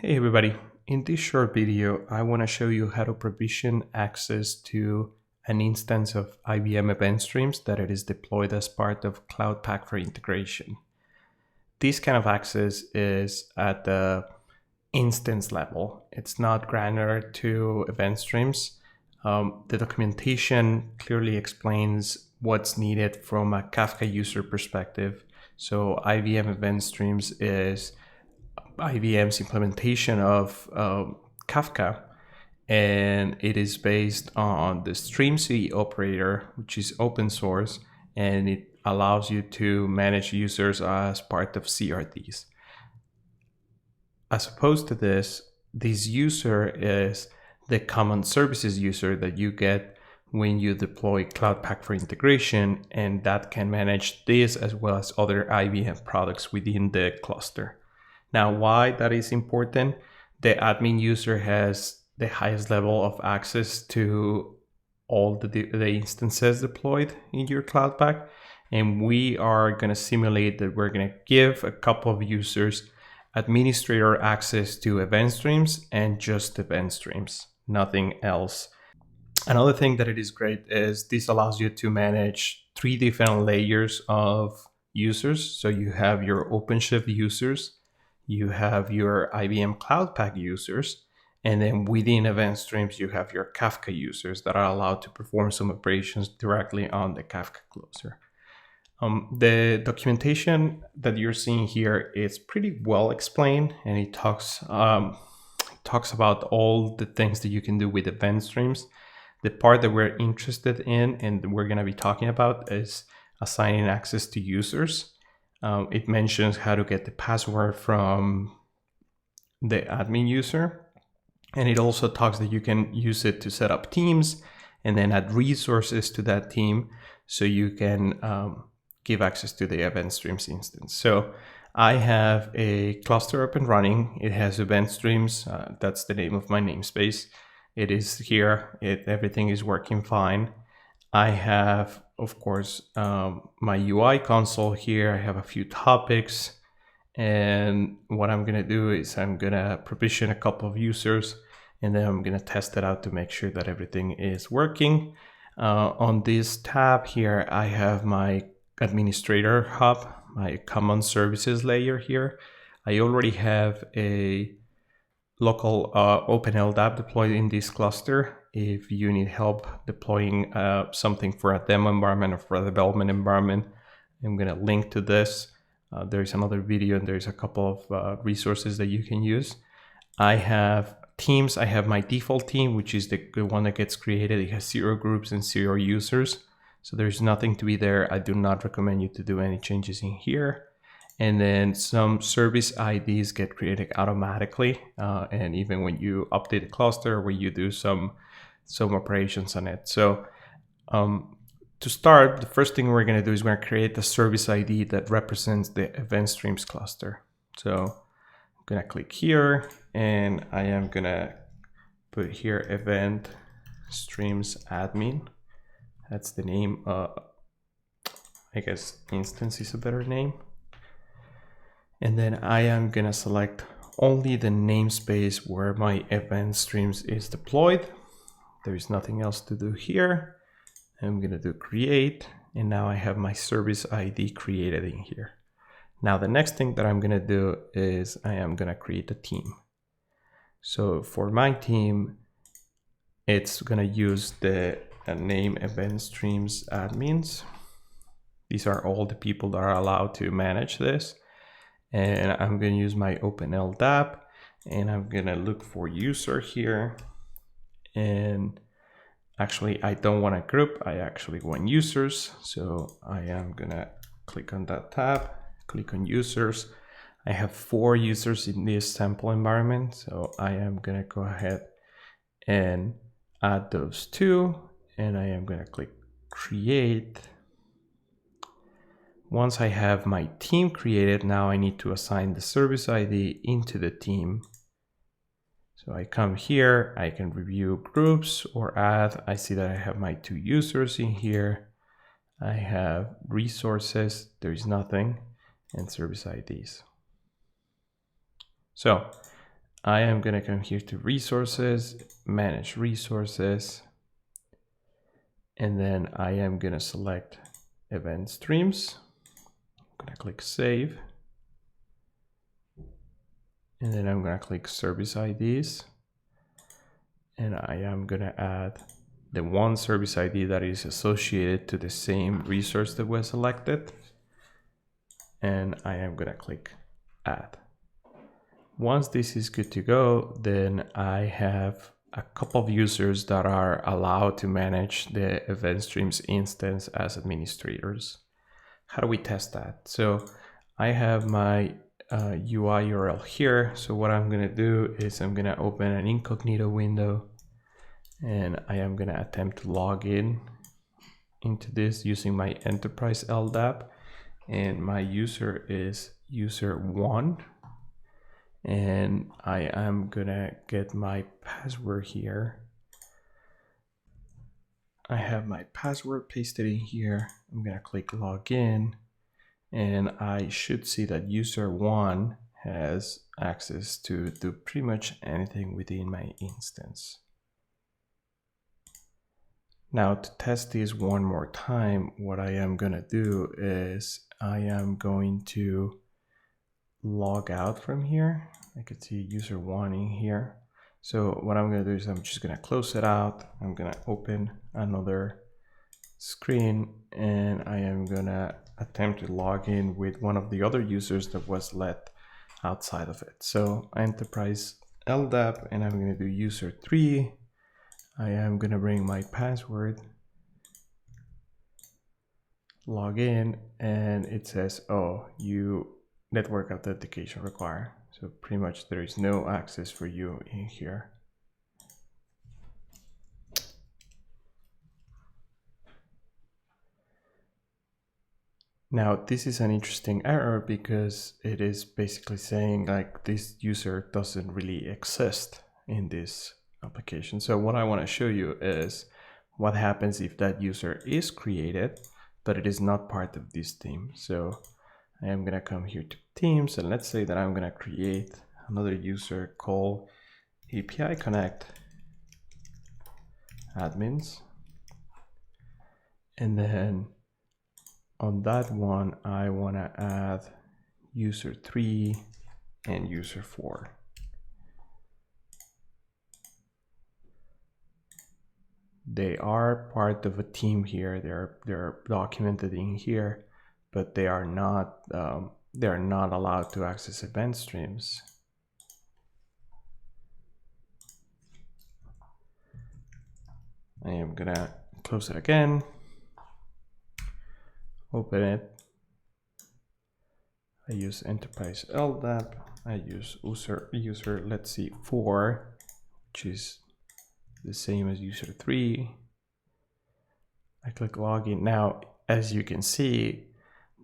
Hey everybody, in this short video I want to show you how to provision access to an instance of IBM Event Streams that it is deployed as part of Cloud Pak for integration. This kind of access is at the instance level. It's not granular to Event Streams. The documentation clearly explains what's needed from a Kafka user perspective. So IBM Event Streams is IBM's implementation of Kafka, and it is based on the StreamC operator, which is open source, and it allows you to manage users as part of CRDs. As opposed to this user is the common services user that you get when you deploy Cloud Pak for integration, and that can manage this as well as other IBM products within the cluster. Now, why that is important? The admin user has the highest level of access to all the instances deployed in your Cloud Pak, and we are going to simulate that we're going to give a couple of users administrator access to event streams and just event streams, nothing else. Another thing that it is great is this allows you to manage 3 different layers of users. So you have your OpenShift users, you have your IBM Cloud Pak users, and then within event streams, you have your Kafka users that are allowed to perform some operations directly on the Kafka closer. The documentation that you're seeing here is pretty well explained, and it talks about all the things that you can do with event streams. The part that we're interested in and we're going to be talking about is assigning access to users. It mentions how to get the password from the admin user. And it also talks that you can use it to set up teams and then add resources to that team so you can give access to the event streams instance. So I have a cluster up and running. It has event streams. That's the name of my namespace. It is here. Everything is working fine. I have, of course, my UI console here. I have a few topics. And what I'm going to do is I'm going to provision a couple of users, and then I'm going to test it out to make sure that everything is working. On this tab here, I have my administrator hub, my common services layer here. I already have a local Open LDAP deployed in this cluster. If you need help deploying something for a demo environment or for a development environment, I'm going to link to this. There's another video and there's a couple of resources that you can use. I have teams. I have my default team, which is the one that gets created. It has 0 groups and 0 users. So there's nothing to be there. I do not recommend you to do any changes in here. And then some service IDs get created automatically. And even when you update the cluster, when you do some operations on it. So to start, the first thing we're going to do is we're going to create a service ID that represents the event streams cluster. So I'm going to click here and I am going to put here event streams admin. That's the name. I guess instance is a better name. And then I am going to select only the namespace where my event streams is deployed. There is nothing else to do here. I'm going to do create, and now I have my service ID created in here. Now the next thing that I'm going to do is I am going to create a team. So for my team, it's going to use the name event streams admins. These are all the people that are allowed to manage this. And I'm going to use my Open LDAP, and I'm going to look for user here. And actually, I don't want a group. I actually want users. So I am going to click on that tab, click on users. I have 4 users in this sample environment. So I am going to go ahead and add those 2. And I am going to click create. Once I have my team created, now I need to assign the service ID into the team. So I come here, I can review groups or add. I see that I have my 2 users in here. I have resources, there is nothing, and service IDs. So I am going to come here to resources, manage resources, and then I am going to select event streams. I'm going to click save, and then I'm going to click service IDs, and I am going to add the one service ID that is associated to the same resource that was selected, and I am going to click add. Once this is good to go, then I have a couple of users that are allowed to manage the Event Streams instance as administrators. How do we test that? So I have my UI URL here. So what I'm going to do is I'm going to open an incognito window, and I am going to attempt to log in into this using my enterprise LDAP, and my user is user1. And I am gonna get my password here. I have my password pasted in here. I'm gonna click login, and I should see that user1 has access to do pretty much anything within my instance. Now, to test this one more time, what I am gonna do is I am going to log out from here. I could see user1 in here. So what I'm going to do is I'm just going to close it out. I'm going to open another screen, and I am going to attempt to log in with one of the other users that was let outside of it. So enterprise LDAP, and I'm going to do user3. I am going to bring my password, log in, and it says, oh, you network authentication required. So pretty much there is no access for you in here. Now this is an interesting error because it is basically saying like this user doesn't really exist in this application. So what I want to show you is what happens if that user is created, but it is not part of this team. So I am going to come here to Teams, and let's say that I'm going to create another user called API Connect admins. And then on that one, I want to add user 3 and user 4. They are part of a team here. They're documented in here, but they are not allowed to access event streams. I am gonna close it again, open it. I use enterprise LDAP. I use user let's see 4, which is the same as user 3. I click login. Now, as you can see,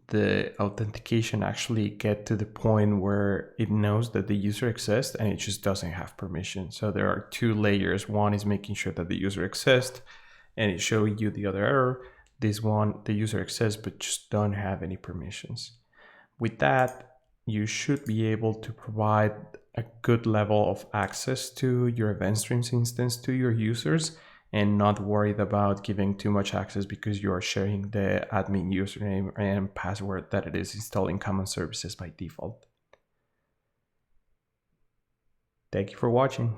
the authentication actually get to the point where it knows that the user exists and it just doesn't have permission. So there are two layers. One is making sure that the user exists, and it's showing you the other error. This one, the user exists but just don't have any permissions. With that, you should be able to provide a good level of access to your Event Streams instance to your users, and not worried about giving too much access because you are sharing the admin username and password that it is installed in Common Services by default. Thank you for watching.